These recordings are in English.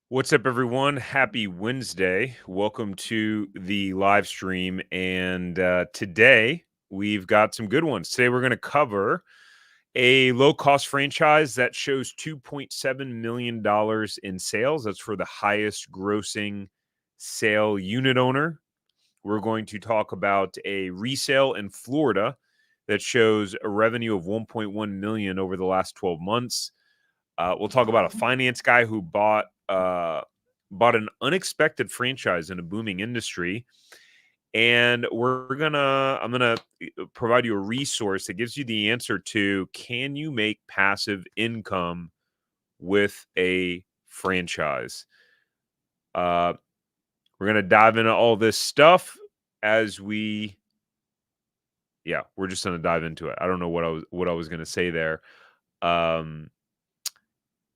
What's up, everyone? Happy Wednesday. Welcome to the live stream. And today we've got some good ones. Today we're going to cover a low cost franchise that shows $2.7 million in sales. That's for the highest grossing sale unit owner. We're going to talk about a resale in Florida that shows a revenue of 1.1 million over the last 12 months. We'll talk about a finance guy who bought an unexpected franchise in a booming industry, and I'm gonna provide you a resource that gives you the answer to: can you make passive income with a franchise? Uh, we're gonna dive into all this stuff as we're just gonna dive into it. I don't know what I was gonna say there. Um,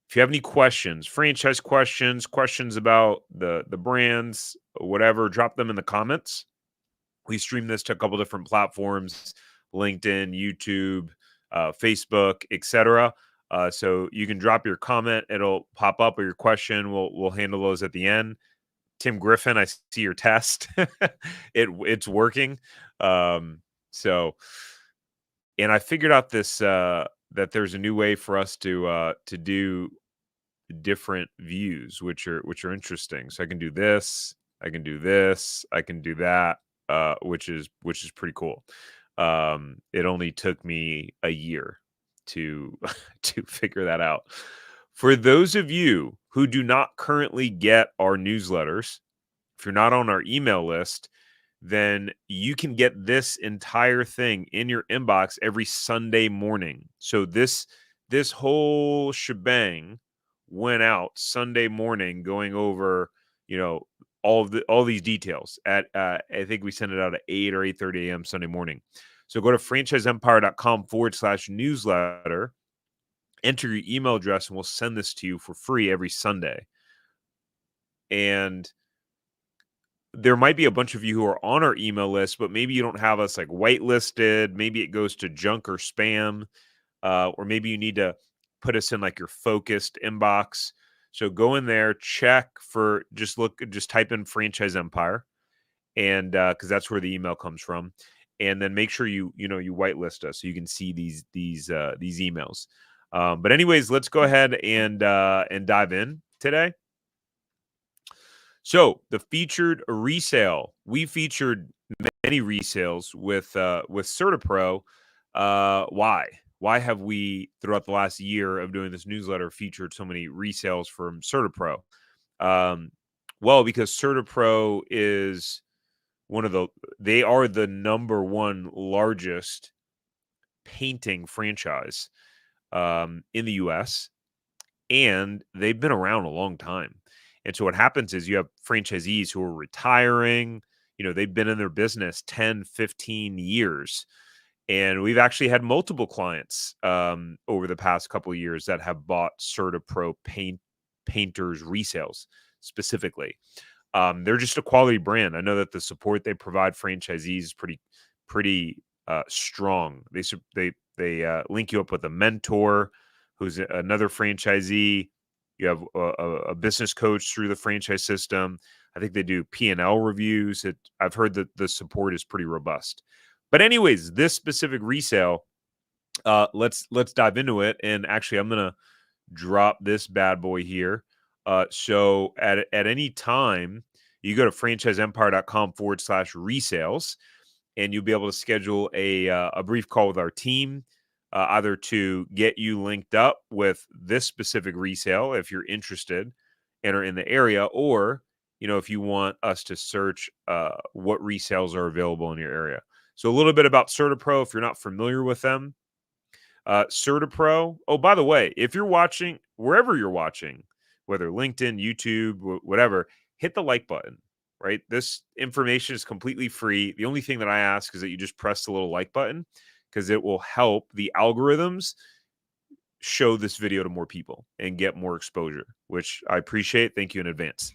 If you have any questions, franchise questions, questions about the brands, whatever, drop them in the comments. We stream this to a couple different platforms: LinkedIn, YouTube, Facebook, etc. So you can drop your comment; it'll pop up, or your question. We'll handle those at the end. Tim Griffin, I see your test. It's working. Um, so, and I figured out this that there's a new way for us to do different views, which are interesting. So I can do this, I can do this, I can do that, which is pretty cool. It only took me a year to to figure that out. For those of you who do not currently get our newsletters, if you're not on our email list, then you can get this entire thing in your inbox every Sunday morning. So this whole shebang went out Sunday morning, going over, all these details at I think we sent it out at 8 or 8:30 a.m. Sunday morning. So go to franchiseempire.com/newsletter, enter your email address, and we'll send this to you for free every Sunday. And there might be a bunch of you who are on our email list, but maybe you don't have us like whitelisted. Maybe it goes to junk or spam, or maybe you need to put us in like your focused inbox. So go in there, check for just type in Franchise Empire, and because that's where the email comes from, and then make sure you whitelist us so you can see these emails. But anyways, let's go ahead and dive in today. So the featured resale, we featured many resales with CertaPro. Why? Why have we, throughout the last year of doing this newsletter, featured so many resales from CertaPro? Well, because CertaPro is they are the number one largest painting franchise in the U.S., and they've been around a long time. And so what happens is you have franchisees who are retiring, they've been in their business 10, 15 years. And we've actually had multiple clients over the past couple of years that have bought CertaPro painters resales specifically. They're just a quality brand. I know that the support they provide franchisees is pretty strong. They link you up with a mentor who's another franchisee. You have a business coach through the franchise system. I think they do P&L reviews. I've heard that the support is pretty robust. But anyways, this specific resale, let's dive into it. And actually, I'm gonna drop this bad boy here. So at any time, you go to franchiseempire.com/resales, and you'll be able to schedule a brief call with our team, either to get you linked up with this specific resale if you're interested and are in the area, or if you want us to search what resales are available in your area. So a little bit about CertaPro if you're not familiar with them. CertaPro. Oh, by the way, if you're watching, wherever you're watching, whether LinkedIn, YouTube, whatever, hit the like button, right? This information is completely free. The only thing that I ask is that you just press the little like button, because it will help the algorithms show this video to more people and get more exposure, which I appreciate. Thank you in advance.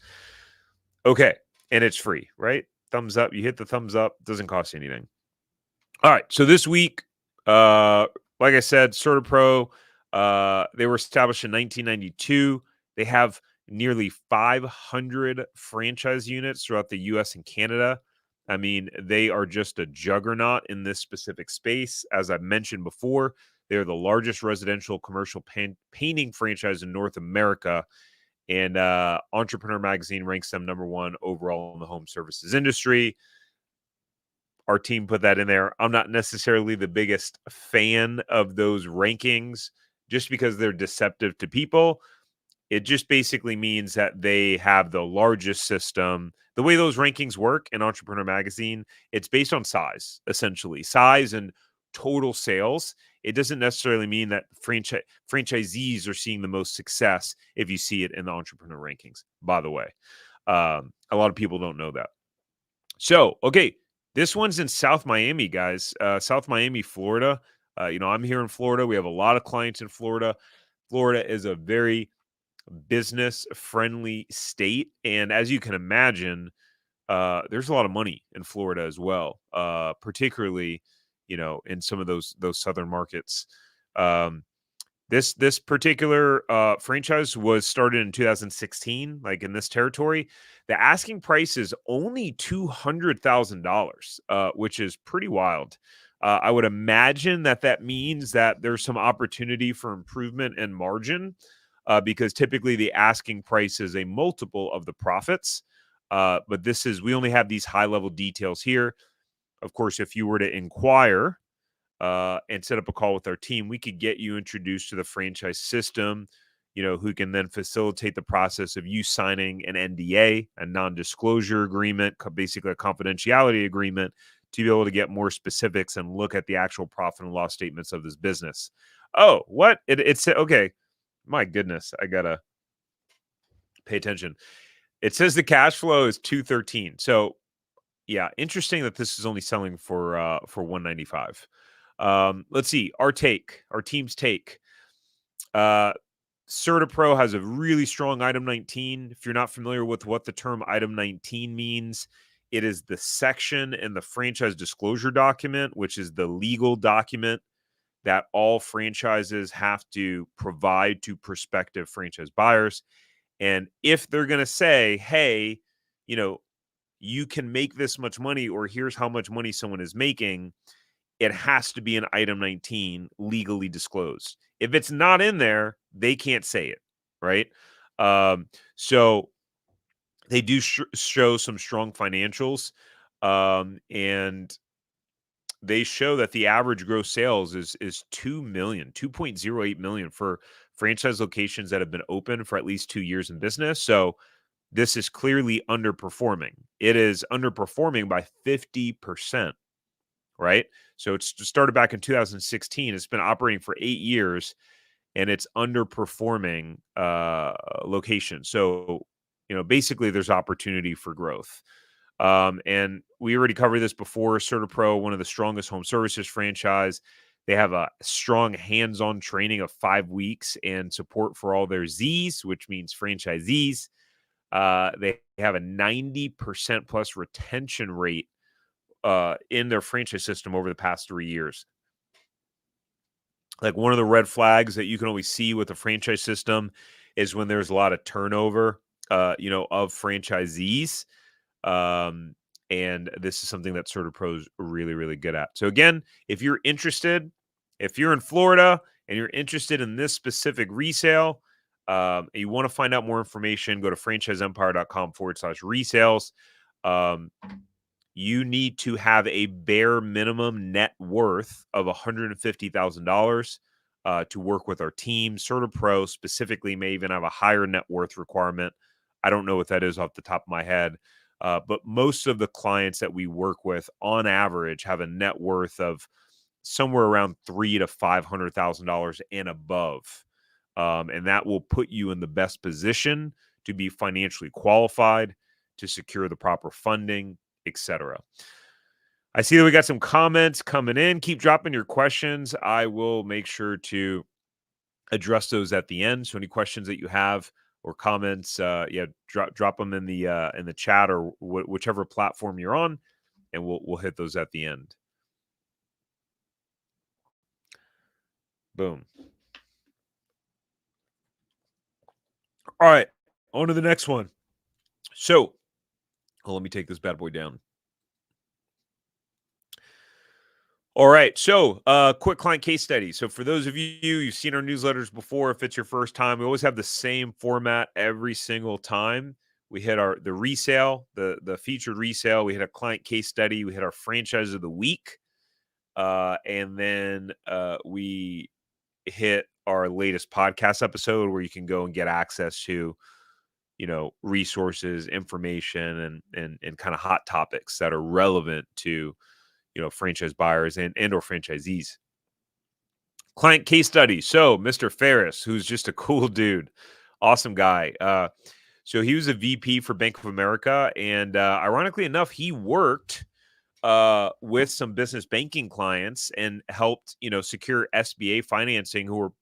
Okay. And it's free, right? Thumbs up. You hit the thumbs up. Doesn't cost you anything. All right. So this week, like I said, CertaPro, they were established in 1992. They have nearly 500 franchise units throughout the US and Canada. I mean, they are just a juggernaut in this specific space. As I mentioned before, they're the largest residential commercial painting franchise in North America. And Entrepreneur Magazine ranks them number one overall in the home services industry. Our team put that in there. I'm not necessarily the biggest fan of those rankings just because they're deceptive to people. It just basically means that they have the largest system. The way those rankings work in Entrepreneur Magazine, it's based on size, essentially size and total sales. It doesn't necessarily mean that franchisees are seeing the most success if you see it in the Entrepreneur rankings, by the way. A lot of people don't know that. So, okay, this one's in South Miami, guys. South Miami, Florida. I'm here in Florida. We have a lot of clients in Florida. Florida is a very business friendly state. And as you can imagine, there's a lot of money in Florida as well, particularly, in some of those southern markets. Um, this particular franchise was started in 2016, like in this territory. The asking price is only $200,000, which is pretty wild. I would imagine that means that there's some opportunity for improvement and margin, because typically the asking price is a multiple of the profits. But we only have these high level details here. Of course, if you were to inquire and set up a call with our team, we could get you introduced to the franchise system, who can then facilitate the process of you signing an NDA, a non-disclosure agreement, basically a confidentiality agreement, to be able to get more specifics and look at the actual profit and loss statements of this business. Oh, what? It's okay. My goodness, I gotta pay attention. It says the cash flow is 213. So yeah, interesting that this is only selling for 195. Let's see. Our team's take. Uh, CertaPro has a really strong item 19. If you're not familiar with what the term item 19 means, it is the section in the franchise disclosure document, which is the legal document that all franchises have to provide to prospective franchise buyers. And if they're going to say, hey, you know, you can make this much money, or here's how much money someone is making, it has to be an item 19 legally disclosed. If it's not in there, they can't say it, right? So they do show some strong financials, and they show that the average gross sales is 2.08 million for franchise locations that have been open for at least 2 years in business. So this is clearly underperforming. It is underperforming by 50%, right? So it's started back in 2016. It's been operating for 8 years, and it's underperforming locations. So, basically there's opportunity for growth. And we already covered this before. CertaPro, one of the strongest home services franchise. They have a strong hands-on training of 5 weeks and support for all their Z's, which means franchisees. They have a 90% plus retention rate in their franchise system over the past 3 years. Like, one of the red flags that you can always see with the franchise system is when there's a lot of turnover, of franchisees. Um, and this is something that CertaPro is really, really good at. So again, if you're interested, if you're in Florida and you're interested in this specific resale, and you want to find out more information, go to franchiseempire.com/resales. Um, you need to have a bare minimum net worth of $150,000 to work with our team. CertaPro specifically may even have a higher net worth requirement. I don't know what that is off the top of my head, but most of the clients that we work with, on average, have a net worth of somewhere around $300,000 to $500,000 and above, and that will put you in the best position to be financially qualified, to secure the proper funding, etc. I see that we got some comments coming in. Keep dropping your questions. I will make sure to address those at the end. So any questions that you have or comments, drop them in the chat, or whichever platform you're on, and we'll hit those at the end. Boom. All right. On to the next one. So, let me take this bad boy down. All right. So, quick client case study. So, for those of you, you've seen our newsletters before. If it's your first time, we always have the same format every single time. We hit the resale, the featured resale. We hit a client case study. We hit our franchise of the week, and then we hit our latest podcast episode where you can go and get access to resources, information, and kind of hot topics that are relevant to franchise buyers and or franchisees. Client case study. So Mr. Ferris, who's just a cool dude, awesome guy. So he was a VP for Bank of America, and ironically enough, he worked with some business banking clients and helped secure SBA financing who were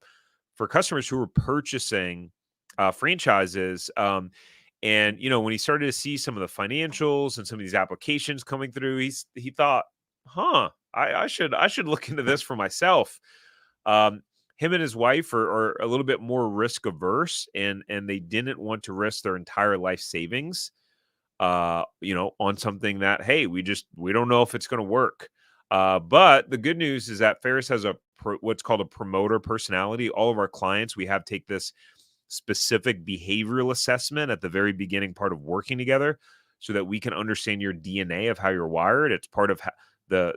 for customers who were purchasing franchises. And when he started to see some of the financials and some of these applications coming through, he thought, I should look into this for myself. Him and his wife are a little bit more risk averse, and they didn't want to risk their entire life savings, on something that, hey, we don't know if it's going to work. But the good news is that Ferris has what's called a promoter personality. All of our clients, we have take this specific behavioral assessment at the very beginning part of working together, so that we can understand your DNA of how you're wired. It's part of the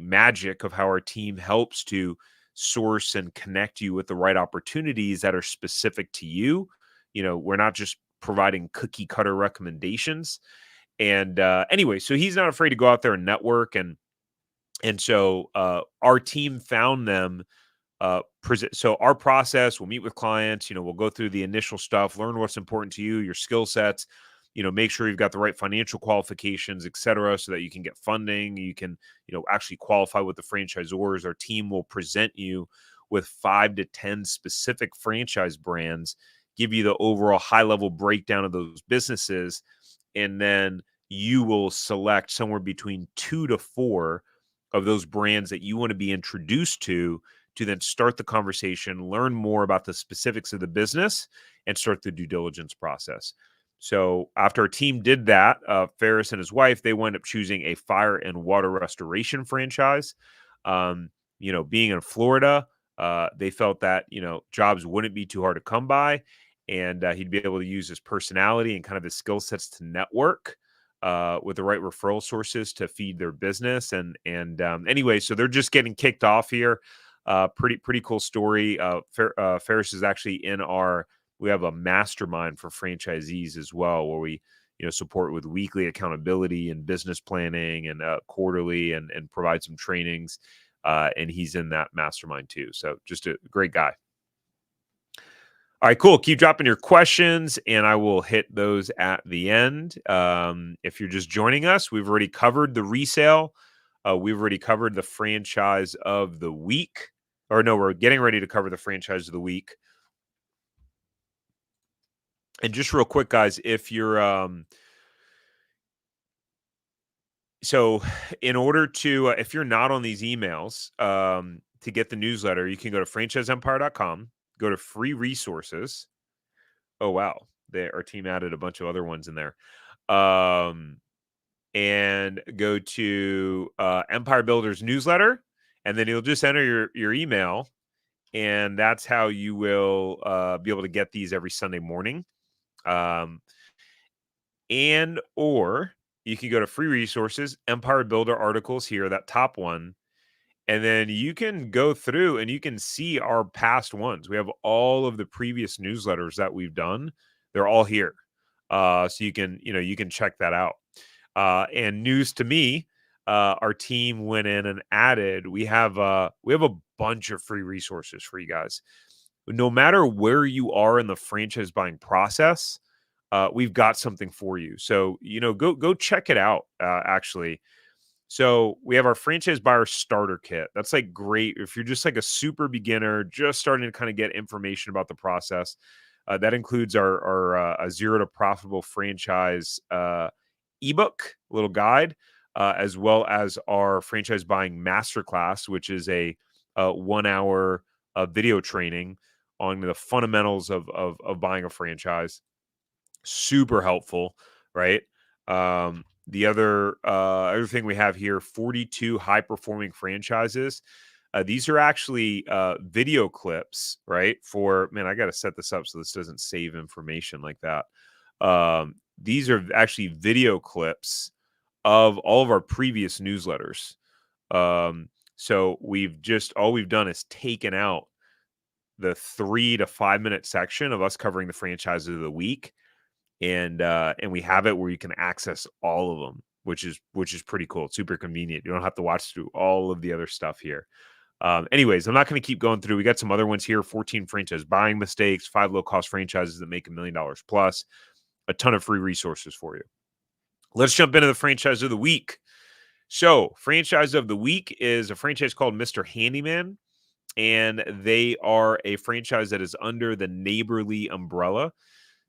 magic of how our team helps to source and connect you with the right opportunities that are specific to you. We're not just providing cookie cutter recommendations. And anyway, so he's not afraid to go out there and network. And so our team found them. So our process, we'll meet with clients, we'll go through the initial stuff, learn what's important to you, your skill sets, make sure you've got the right financial qualifications, et cetera, so that you can get funding. You can, actually qualify with the franchisors. Our team will present you with 5 to 10 specific franchise brands, give you the overall high level breakdown of those businesses. And then you will select somewhere between 2 to 4 of those brands that you want to be introduced to then start the conversation, learn more about the specifics of the business, and start the due diligence process. So after our team did that, Ferris and his wife, they wound up choosing a fire and water restoration franchise. Being in Florida, they felt that, jobs wouldn't be too hard to come by, and he'd be able to use his personality and kind of his skill sets to network with the right referral sources to feed their business. And anyway, so they're just getting kicked off here. Pretty cool story. Ferris is actually we have a mastermind for franchisees as well, where we support with weekly accountability and business planning, and quarterly, and provide some trainings. And he's in that mastermind too. So just a great guy. All right, cool. Keep dropping your questions, and I will hit those at the end. If you're just joining us, we've already covered the resale. We've already covered the franchise of the week. Or no, we're getting ready to cover the franchise of the week. And just real quick, guys, if you're so in order to if you're not on these emails, to get the newsletter, you can go to franchiseempire.com, go to free resources. Oh wow, our team added a bunch of other ones in there. And go to Empire Builders newsletter, and then you'll just enter your email, and that's how you will be able to get these every Sunday morning. And or you can go to free resources, Empire Builder articles here, that top one, and then you can go through and you can see our past ones. We have all of the previous newsletters that we've done. They're all here. So you can check that out. And news to me, our team went in and added. We have a bunch of free resources for you guys. No matter where you are in the franchise buying process, we've got something for you. So go check it out. Actually, so we have our franchise buyer starter kit. That's like great if you're just like a super beginner, just starting to kind of get information about the process. That includes our a zero to profitable franchise ebook, little guide, as well as our franchise buying masterclass, which is a 1 hour video training on the fundamentals of buying a franchise. Super helpful, right? The other thing we have here, 42 high performing franchises. These are actually video clips, right? For man, I got to set this up so this doesn't save information like that. These are actually video clips of all of our previous newsletters. So all we've done is taken out the 3 to 5 minute section of us covering the franchises of the week, and we have it where you can access all of them, which is pretty cool. It's super convenient. You don't have to watch through all of the other stuff here. Anyways, I'm not going to keep going through. We got some other ones here: 14 franchise buying mistakes, 5 low cost franchises that make $1 million plus, a ton of free resources for you. Let's jump into the franchise of the week. So, franchise of the week is a franchise called Mr. Handyman, and they are a franchise that is under the Neighborly umbrella.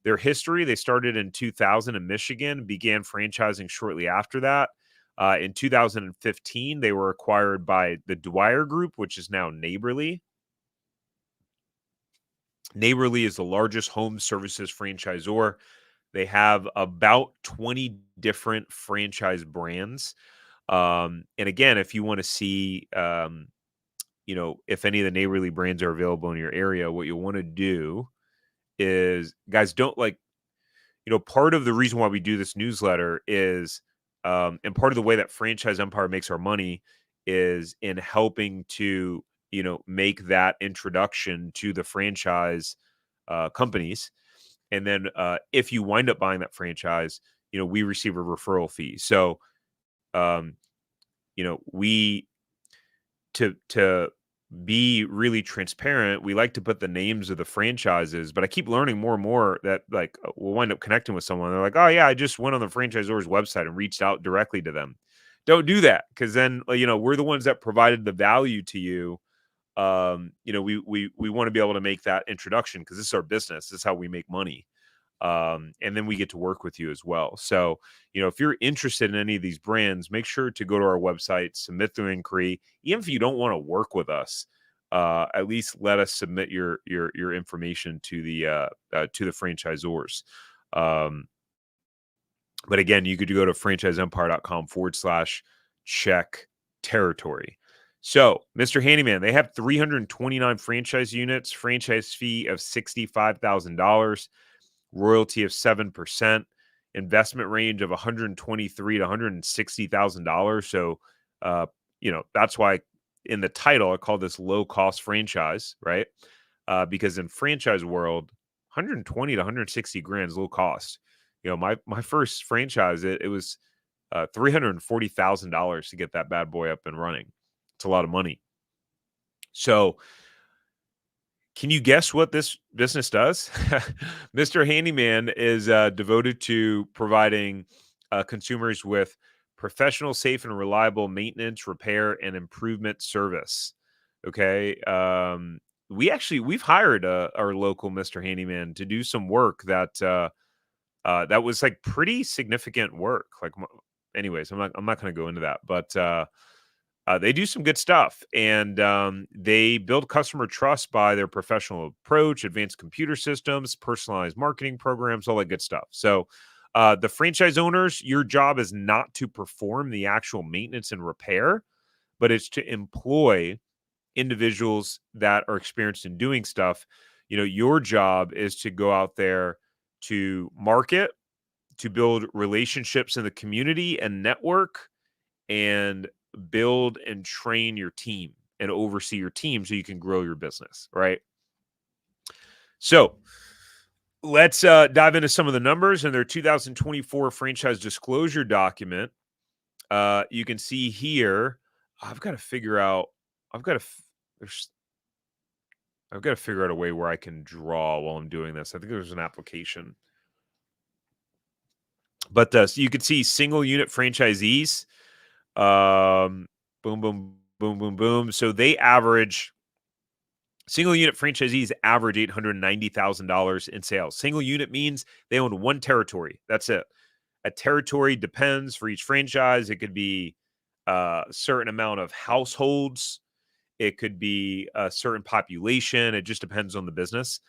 Their history, they started in 2000 in Michigan, began franchising shortly after that. In 2015, they were acquired by the Dwyer Group, which is now Neighborly. Neighborly is the largest home services franchisor. They have about 20 different franchise brands. And again, if you want to see, if any of the Neighborly brands are available in your area, what you'll want to do is, guys, don't part of the reason why we do this newsletter is, and part of the way that Franchise Empire makes our money is in helping to, make that introduction to the franchise companies. And then if you wind up buying that franchise, we receive a referral fee. So, we, to be really transparent, we like to put the names of the franchises, but I keep learning more and more that we'll wind up connecting with someone. They're like, oh yeah, I just went on the franchisor's website and reached out directly to them. Don't do that, because then we're the ones that provided the value to you. We want to be able to make that introduction because this is our business. This is how we make money. And then we get to work with you as well. So, if you're interested in any of these brands, make sure to go to our website, submit the inquiry. Even if you don't want to work with us, at least let us submit your information to the franchisors. But again, you could go to franchiseempire.com/check territory. So, Mr. Handyman, they have 329 franchise units, franchise fee of $65,000. Royalty of 7%, investment range of $123,000 to $160,000. So, that's why in the title I call this low cost franchise, right? Because in franchise world, 120 to 160 grand is low cost. My first franchise, it was $340,000 to get that bad boy up and running. It's a lot of money. So, can you guess what this business does? Mr. Handyman is devoted to providing consumers with professional, safe, and reliable maintenance, repair, and improvement service. Okay. We've hired our local Mr. Handyman to do some work that was pretty significant work. Anyways, I'm not going to go into that, but they do some good stuff, and they build customer trust by their professional approach, advanced computer systems, personalized marketing programs, all that good stuff. So the franchise owners, your job is not to perform the actual maintenance and repair, but it's to employ individuals that are experienced in doing stuff. Your job is to go out there to market, to build relationships in the community and network, and build and train your team and oversee your team so you can grow your business, right? So let's dive into some of the numbers in their 2024 franchise disclosure document. You can see here, I've got to figure out a way where I can draw while I'm doing this. I think there's an application. But so you can see single unit franchisees. Boom, boom, boom, boom, boom. So they average, single unit franchisees average $890,000 in sales. Single unit means they own one territory. That's it. A territory depends for each franchise. It could be a certain amount of households. It could be a certain population. It just depends on the business.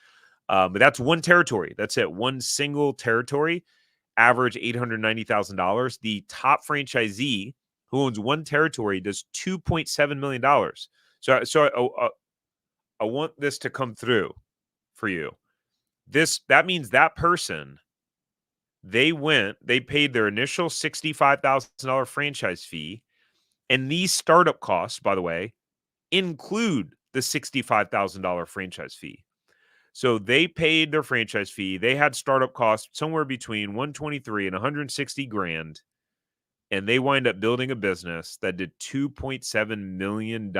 But that's one territory. That's it. One single territory, average $890,000. The top franchisee who owns one territory does $2.7 million. So I want this to come through for you. That means that person, they paid their initial $65,000 franchise fee. And these startup costs, by the way, include the $65,000 franchise fee. So they paid their franchise fee. They had startup costs somewhere between 123 and 160 grand. And they wind up building a business that did $2.7 million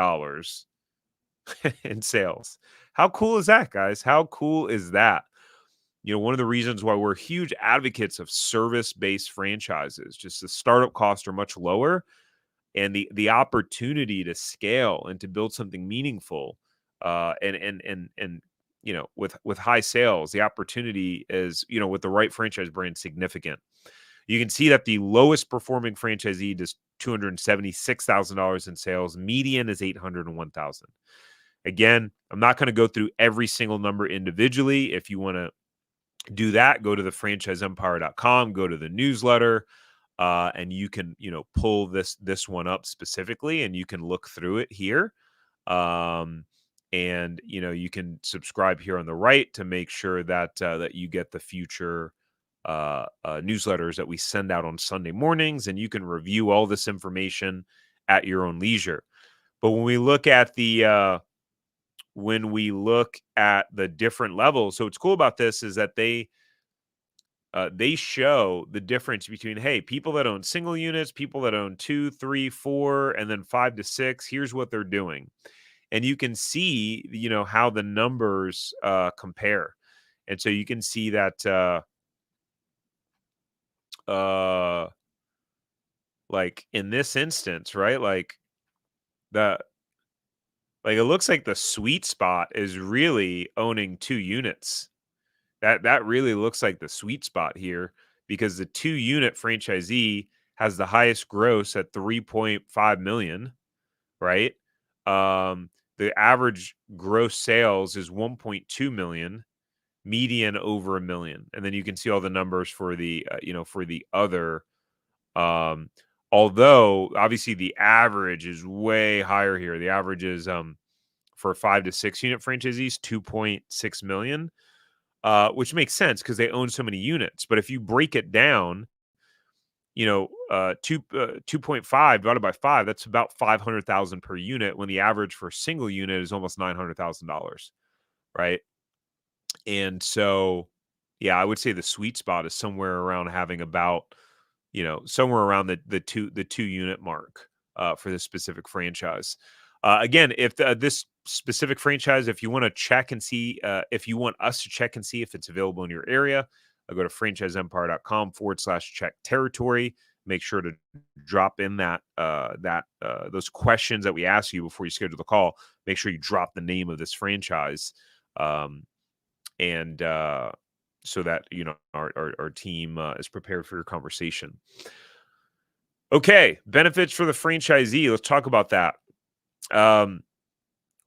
in sales. How cool is that, guys? How cool is that? One of the reasons why we're huge advocates of service-based franchises, just the startup costs are much lower, and the opportunity to scale and to build something meaningful, and with high sales, the opportunity is, with the right franchise brand, significant. You can see that the lowest performing franchisee does $276,000 in sales. Median is $801,000. Again, I'm not going to go through every single number individually. If you want to do that, go to the franchiseempire.com, go to the newsletter, and you can, pull this one up specifically, and you can look through it here. And you can subscribe here on the right to make sure that that you get the future newsletters that we send out on Sunday mornings, and you can review all this information at your own leisure. But when we look at the different levels, so what's cool about this is that they show the difference between, hey, people that own single units, people that own 2, 3, 4, and then 5 to 6. Here's what they're doing, and you can see, how the numbers compare, and so you can see that, like in this instance, right? It looks like the sweet spot is really owning 2 units. That really looks like the sweet spot here, because the 2-unit franchisee has the highest gross at 3.5 million, right? The average gross sales is 1.2 million, median over a million. And then you can see all the numbers for the for the other, although obviously the average is way higher here. The average is for 5 to 6 unit franchisees 2.6 million. Which makes sense because they own so many units. But if you break it down, 2.5 divided by 5, that's about 500,000 per unit, when the average for a single unit is almost $900,000, right? And so, yeah, I would say the sweet spot is somewhere around having about, somewhere around the 2-unit mark for this specific franchise. Again, if this specific franchise, if you want to check and see, if you want us to check and see if it's available in your area, go to franchiseempire.com/check territory. Make sure to drop in those questions that we ask you before you schedule the call. Make sure you drop the name of this franchise, and so that our team is prepared for your conversation. Okay, benefits for the franchisee. Let's talk about that.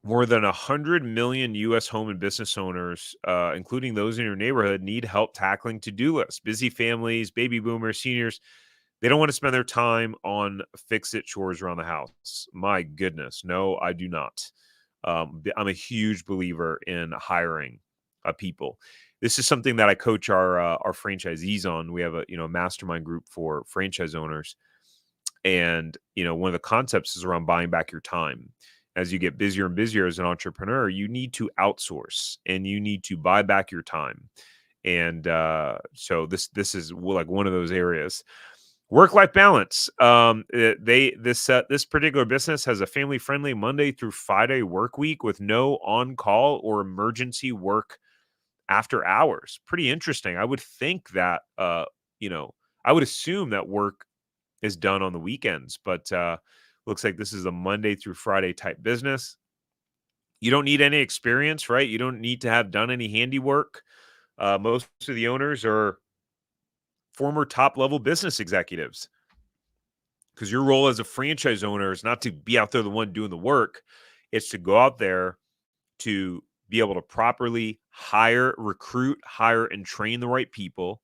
More than 100 million U.S. home and business owners, including those in your neighborhood, need help tackling to-do lists. Busy families, baby boomers, seniors, they don't want to spend their time on fix-it chores around the house. My goodness, no, I do not. I'm a huge believer in hiring people. This is something that I coach our franchisees on. We have a mastermind group for franchise owners, and one of the concepts is around buying back your time. As you get busier and busier as an entrepreneur, you need to outsource and you need to buy back your time. And so this is like one of those areas. Work-life balance. This particular business has a family-friendly Monday through Friday work week with no on-call or emergency work after hours. Pretty interesting. I would think that I would assume that work is done on the weekends, but looks like this is a Monday through Friday type business. You don't need any experience, right? You don't need to have done any handiwork. Most of the owners are former top-level business executives, because your role as a franchise owner is not to be out there the one doing the work. It's to go out there to be able to properly hire, recruit, hire, and train the right people,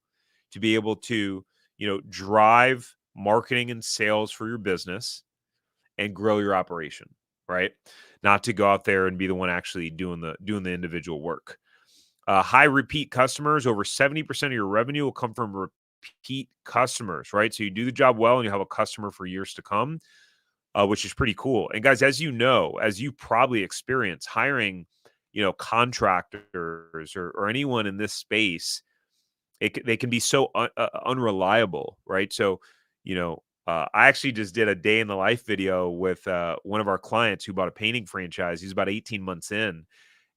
to be able to, drive marketing and sales for your business and grow your operation, right? Not to go out there and be the one actually doing the individual work. High repeat customers, over 70% of your revenue will come from repeat customers, right? So you do the job well and you have a customer for years to come, which is pretty cool. And guys, as as you probably experience, hiring, contractors or anyone in this space, they can be so unreliable, right? So, I actually just did a day in the life video with one of our clients who bought a painting franchise. He's about 18 months in,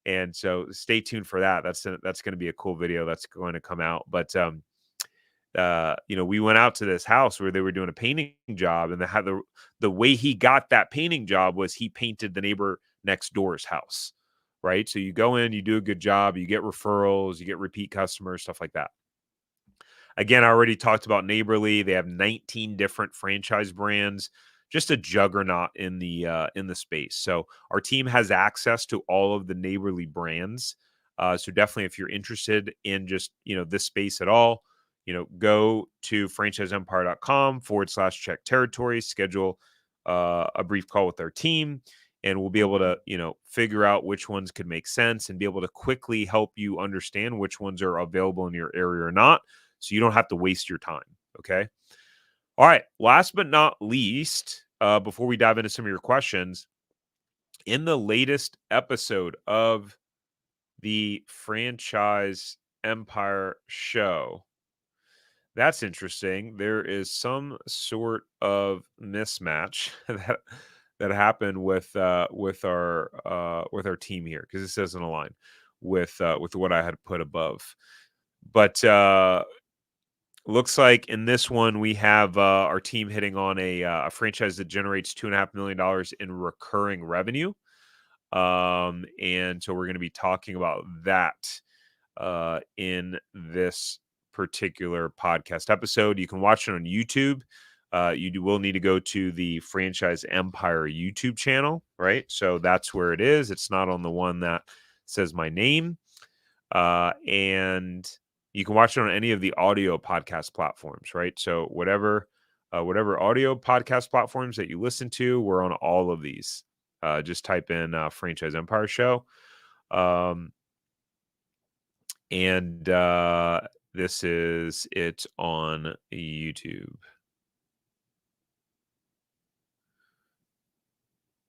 and so stay tuned for that. That's going to be a cool video that's going to come out. But we went out to this house where they were doing a painting job, and the way he got that painting job was he painted the neighbor next door's house, right? So you go in, you do a good job, you get referrals, you get repeat customers, stuff like that. Again, I already talked about Neighborly. They have 19 different franchise brands, just a juggernaut in the space. So our team has access to all of the Neighborly brands. So definitely, if you're interested in just this space at all, go to franchiseempire.com/check territory, schedule a brief call with our team, and we'll be able to figure out which ones could make sense and be able to quickly help you understand which ones are available in your area or not, so you don't have to waste your time. Okay. All right. Last but not least, before we dive into some of your questions, in the latest episode of the Franchise Empire show, that's interesting. There is some sort of mismatch that happened with our team here, because this doesn't align with what I had put above. But looks like in this one we have our team hitting on a franchise that generates $2.5 million in recurring revenue, and so we're going to be talking about that in this particular podcast episode. You can watch it on YouTube. You will need to go to the Franchise Empire YouTube channel, right? So that's where it is. It's not on the one that says my name. And you can watch it on any of the audio podcast platforms, right? So whatever audio podcast platforms that you listen to, we're on all of these. Just type in Franchise Empire Show. And it's on YouTube.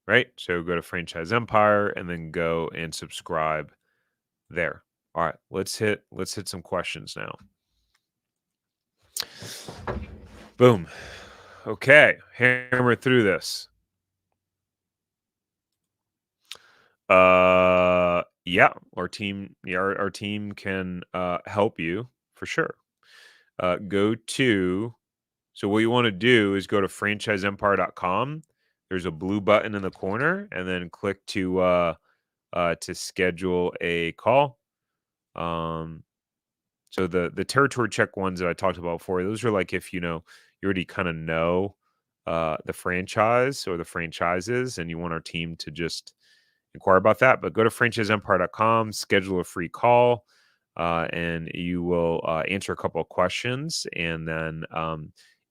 Right? So go to Franchise Empire and then go and subscribe there. All right, let's hit some questions now. Boom. Okay, hammer through this. Yeah, our team can help you for sure. So what you want to do is go to franchiseempire.com. There's a blue button in the corner, and then click to schedule a call. So the territory check ones that I talked about before, those are like if you already kind of know the franchise or the franchises, and you want our team to just inquire about that. But go to franchiseempire.com, schedule a free call, and you will answer a couple of questions, and then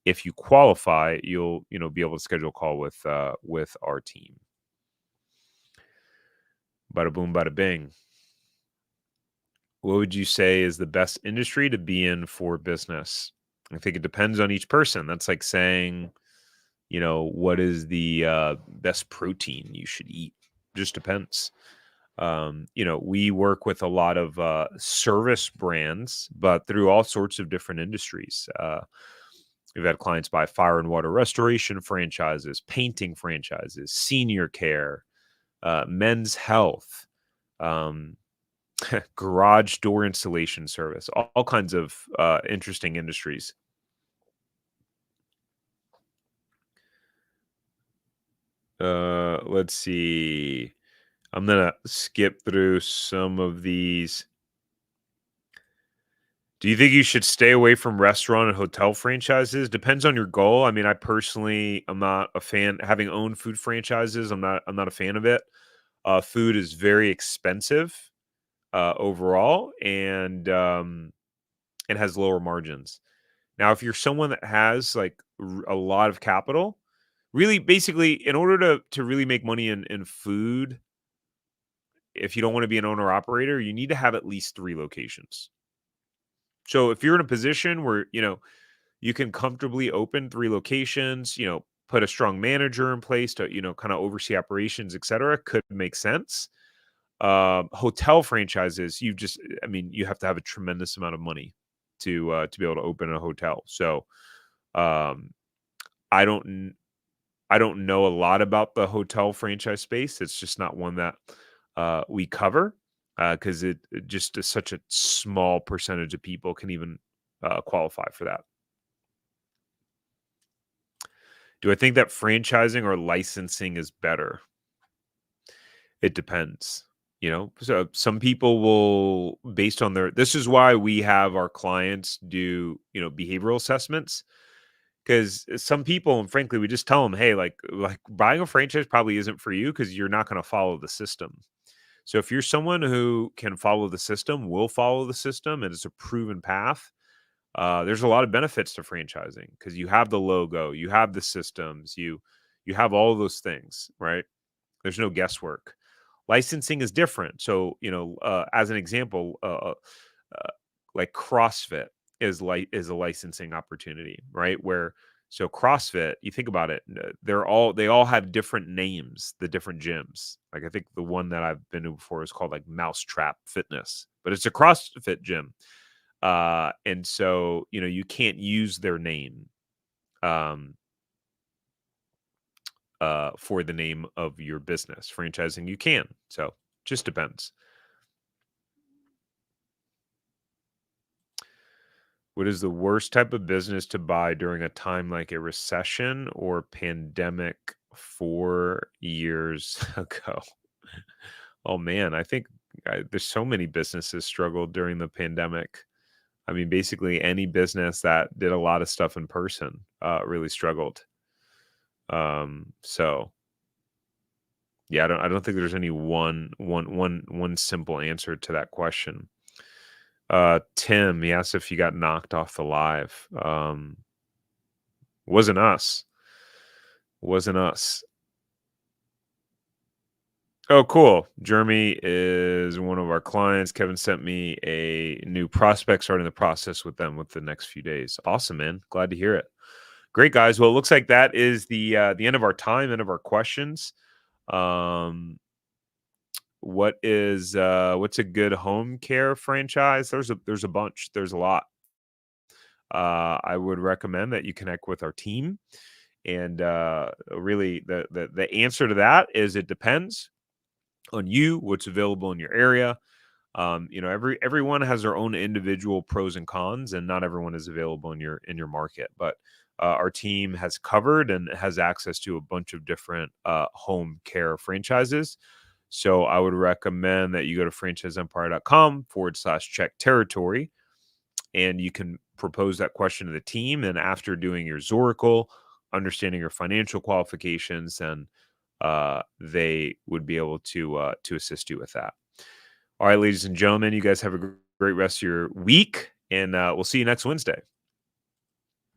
if you qualify, you'll be able to schedule a call with our team. Bada boom, bada bing. What would you say is the best industry to be in for business? I think it depends on each person. That's like saying, what is the best protein you should eat? Just depends. We work with a lot of service brands, but through all sorts of different industries. We've had clients buy fire and water restoration franchises, painting franchises, senior care, men's health, garage door installation service, all kinds of interesting industries. Let's see. I'm going to skip through some of these. Do you think you should stay away from restaurant and hotel franchises? Depends on your goal. I mean, I personally am not a fan. Having owned food franchises, I'm not a fan of it. Food is very expensive overall, and it has lower margins. Now, if you're someone that has like a lot of capital, really, basically, in order to really make money in food, if you don't want to be an owner operator, you need to have at least 3 locations. So if you're in a position where you can comfortably open 3 locations, put a strong manager in place to kind of oversee operations, etc., could make sense. Hotel franchises, I mean, you have to have a tremendous amount of money to be able to open a hotel. So um, I don't I don't know a lot about the hotel franchise space. It's just not one that we cover because it just is such a small percentage of people can even qualify for that. Do I think that franchising or licensing is better? It depends. So some people will, based on this is why we have our clients do, behavioral assessments. Because some people, and frankly, we just tell them, hey, like buying a franchise probably isn't for you because you're not going to follow the system. So if you're someone who can follow the system, will follow the system, and it's a proven path, there's a lot of benefits to franchising because you have the logo, you have the systems, you have all of those things, right? There's no guesswork. Licensing is different. So, as an example, like CrossFit is a licensing opportunity, right? Where so CrossFit, you think about it, they all have different names, the different gyms. Like I think the one that I've been to before is called like Mousetrap Fitness, but it's a CrossFit gym. And so, you can't use their name um for the name of your business. Franchising, you can. So just depends. What is the worst type of business to buy during a time like a recession or pandemic 4 years ago? Oh man, I think there's so many businesses struggled during the pandemic. I mean, basically any business that did a lot of stuff in person really struggled. So yeah, I don't think there's any one simple answer to that question. Tim, he asked if you got knocked off the live. Wasn't us. Wasn't us. Oh, cool. Jeremy is one of our clients. Kevin sent me a new prospect, starting the process with them with the next few days. Awesome, man. Glad to hear it. Great, guys. Well, it looks like that is the end of our time, end of our questions. What's a good home care franchise? There's a bunch. There's a lot. I would recommend that you connect with our team. And really, the answer to that is it depends on you, what's available in your area. Everyone has their own individual pros and cons, and not everyone is available in your market. But our team has covered and has access to a bunch of different home care franchises. So I would recommend that you go to franchiseempire.com/check territory, and you can propose that question to the team. And after doing your Zoracle, understanding your financial qualifications, and they would be able to assist you with that. All right, ladies and gentlemen, you guys have a great rest of your week, and we'll see you next Wednesday.